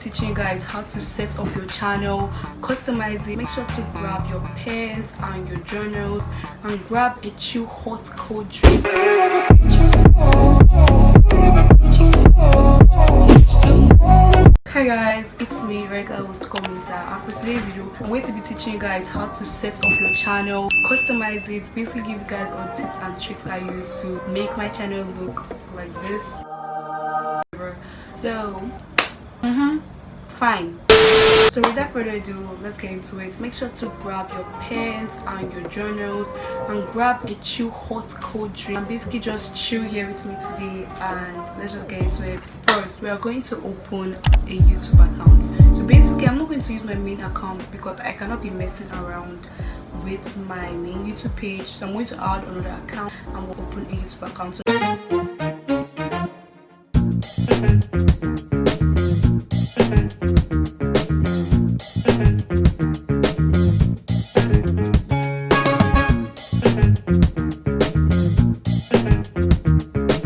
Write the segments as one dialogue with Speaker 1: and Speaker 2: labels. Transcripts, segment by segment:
Speaker 1: Teaching you guys how to set up your channel, customize it. Make sure to grab your pens and your journals and grab a chill hot cold drink. Hi guys, it's me, regular host Nita, and for today's video I'm going to be teaching you guys how to set up your channel, customize it, basically give you guys all tips and tricks I use to make my channel look like this. So fine. So without further ado, let's get into it. Make sure to grab your pens and your journals and grab a chill hot cold drink and basically just chill here with me today, and let's just get into it. First, we are going to open a YouTube account. So basically I'm not going to use my main account because I cannot be messing around with my main YouTube page, so I'm going to add another account and we'll open a YouTube account. So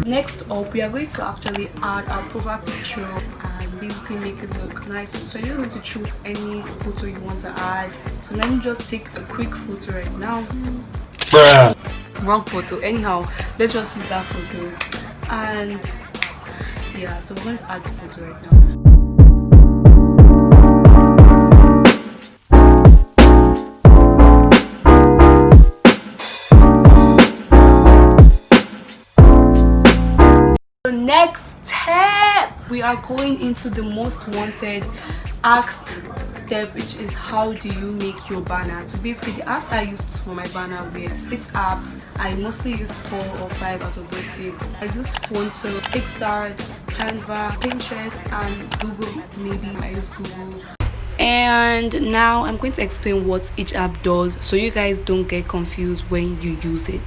Speaker 1: next up, we are going to actually add our profile picture and basically make it look nice. So you're going to choose any photo you want to add. So let me just take a quick photo right now. Wrong photo. Anyhow, let's just use that photo. And yeah, so we're going to add the photo right now. Next step, we are going into the most wanted asked step, which is how do you make your banner. So basically the apps I used for my banner were 6 apps. I mostly used 4 or 5 out of those 6. I used Fonto, Pixar, Canva, Pinterest, and Google. Maybe I used Google. And now I'm going to explain what each app does so you guys don't get confused when you use it.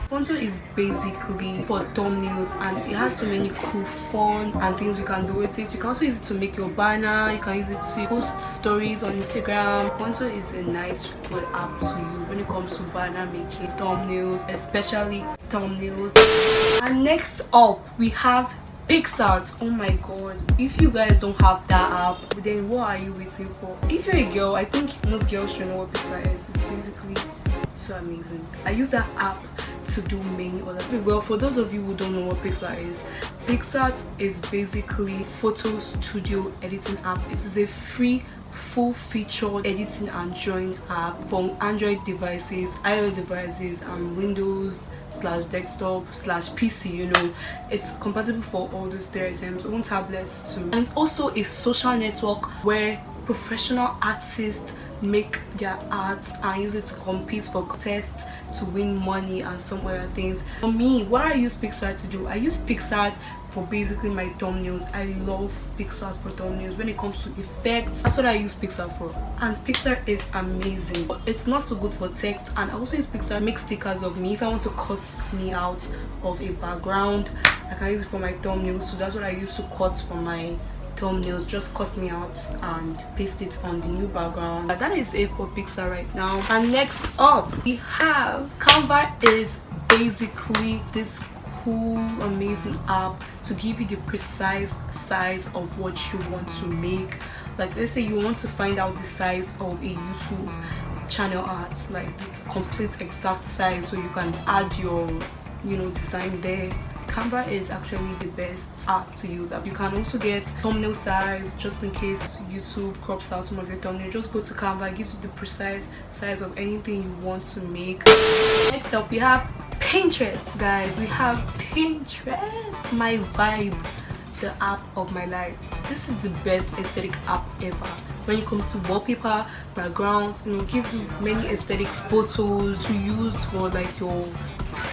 Speaker 1: Fonto is basically for thumbnails, and it has so many cool fun and things you can do with it. You can also use it to make your banner, you can use it to post stories on Instagram. Fonto is a nice good app to use when it comes to banner making, thumbnails, especially thumbnails. And next up we have Pixar. Oh my god, if you guys don't have that app, then what are you waiting for? If you're a girl, I think most girls should know what Pixar is. It's basically so amazing. I use that app to do many other things. Well, for those of you who don't know what Pixar is basically photo studio editing app. It is a free full-featured editing and drawing app for Android devices, iOS devices, and Windows/desktop/PC. You know, it's compatible for all those 3 items, on tablets too. And it's also a social network where professional artists make their art and use it to compete for contests to win money and some other things. For me, what I use Pixar to do, I use Pixar for basically my thumbnails. I love Pixar for thumbnails. When it comes to effects, that's what I use Pixar for, and Pixar is amazing. But it's not so good for text, and I also use Pixar to make stickers of me. If I want to cut me out of a background, I can use it for my thumbnails. So that's what I use to cut for my thumbnails. Just cut me out and paste it on the new background. That is it for Pixar right now. And next up we have Canva. Is basically this cool amazing app to give you the precise size of what you want to make. Like, let's say you want to find out the size of a YouTube channel art, like the complete exact size, so you can add your design there. Canva is actually the best app to use. You can also get thumbnail size, just in case YouTube crops out some of your thumbnail. Just go to Canva, it gives you the precise size of anything you want to make. Next up we have Pinterest, guys. We have Pinterest, my vibe, the app of my life. This is the best aesthetic app ever when it comes to wallpaper, backgrounds. It gives you many aesthetic photos to use for like your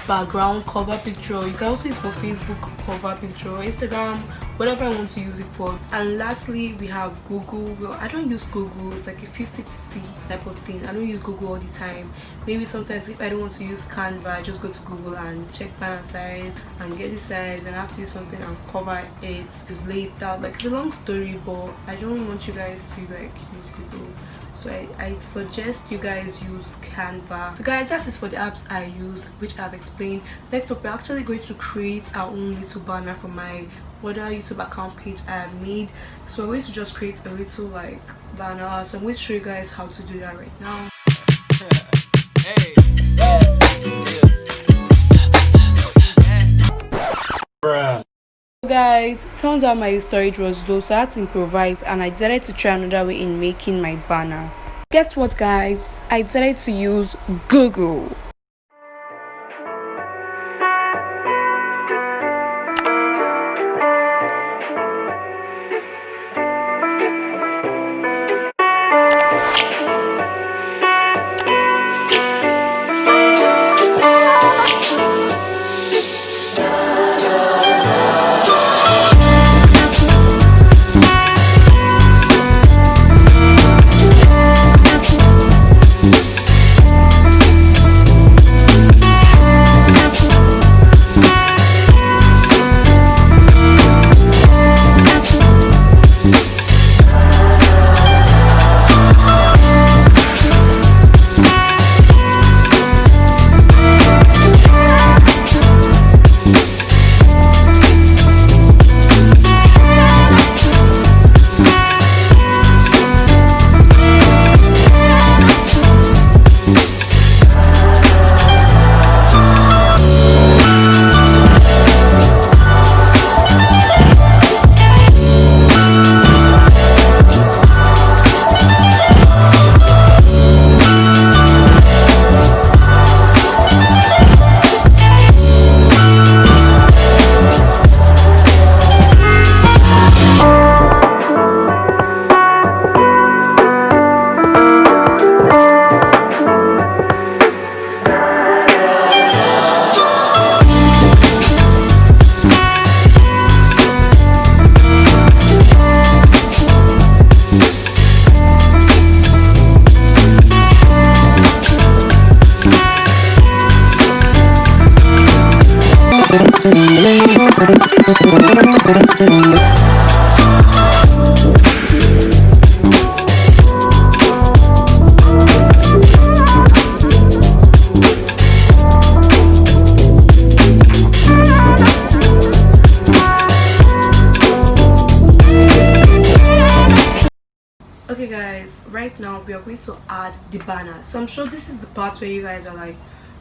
Speaker 1: background cover picture. You can also use for Facebook cover picture, Instagram, whatever I want to use it for. And lastly we have Google. Well, I don't use Google. It's like a 50-50 type of thing. I don't use Google all the time. Maybe sometimes if I don't want to use Canva, I just go to Google and check banner size and get the size, and I have to use something and cover it, just lay it out. Like, it's a long story, but I don't want you guys to like use Google. So I suggest you guys use Canva. So guys, that's it for the apps I use, which I've explained. So next up, we're actually going to create our own little banner for my other YouTube account page I have made. So I'm going to just create a little like banner. So I'm going to show you guys how to do that right now. Hey. So guys, turns out my storage was low, so I had to improvise and I decided to try another way in making my banner. Guess what guys, I decided to use Google. Okay guys, right now we are going to add the banner. So I'm sure this is the part where you guys are like,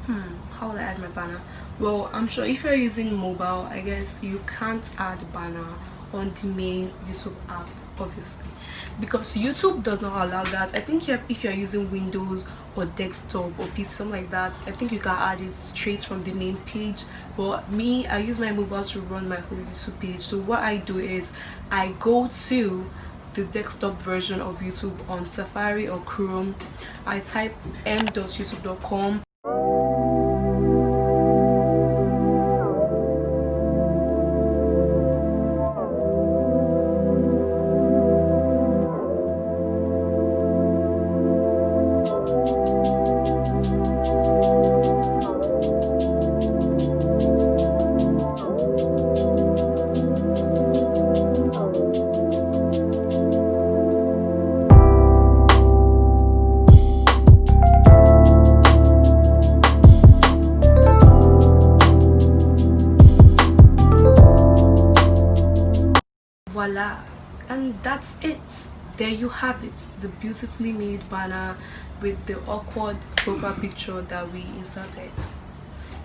Speaker 1: how will I add my banner? Well, I'm sure if you're using mobile, I guess you can't add banner on the main YouTube app, obviously, because YouTube does not allow that. I think if you're using Windows or desktop or PC, something like that, I think you can add it straight from the main page. But me, I use my mobile to run my whole YouTube page. So what I do is I go to the desktop version of YouTube on Safari or Chrome. I type m.youtube.com. Voila, and that's it. There you have it, the beautifully made banner with the awkward profile picture that we inserted.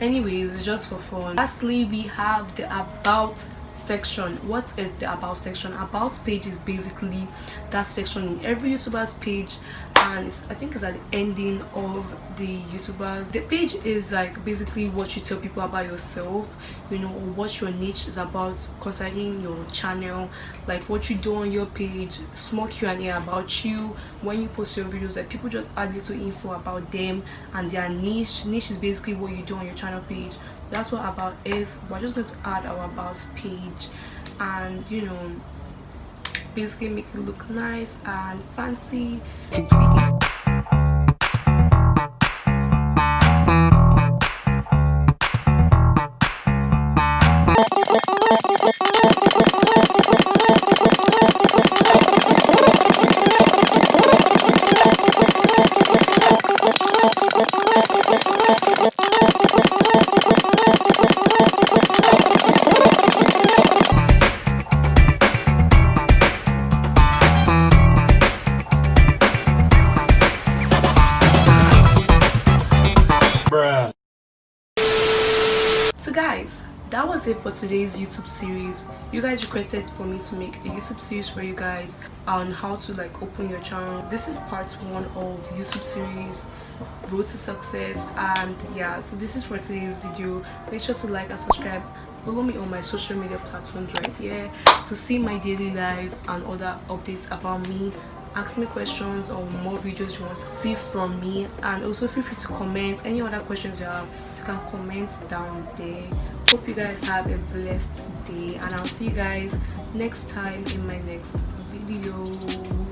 Speaker 1: Anyways, it's just for fun. Lastly, we have the about section. What is the about section? About page is basically that section in every YouTuber's page, and I think it's at the ending of the YouTubers. The page is like basically what you tell people about yourself, you know, or what your niche is about concerning your channel, like what you do on your page, small Q&A about you when you post your videos. Like people just add little info about them and their niche. Niche is basically what you do on your channel page. That's what about is. We're just going to add our about page and, you know, basically make it look nice and fancy. it for today's YouTube series. You guys requested for me to make a YouTube series for you guys on how to like open your channel. This is part 1 of YouTube series Road to Success, and yeah, so this is for today's video. Make sure to like and subscribe. Follow me on my social media platforms right here to see my daily life and other updates about me. Ask me questions or more videos you want to see from me, and also feel free to comment any other questions you have. You can comment down there. Hope you guys have a blessed day, and I'll see you guys next time in my next video.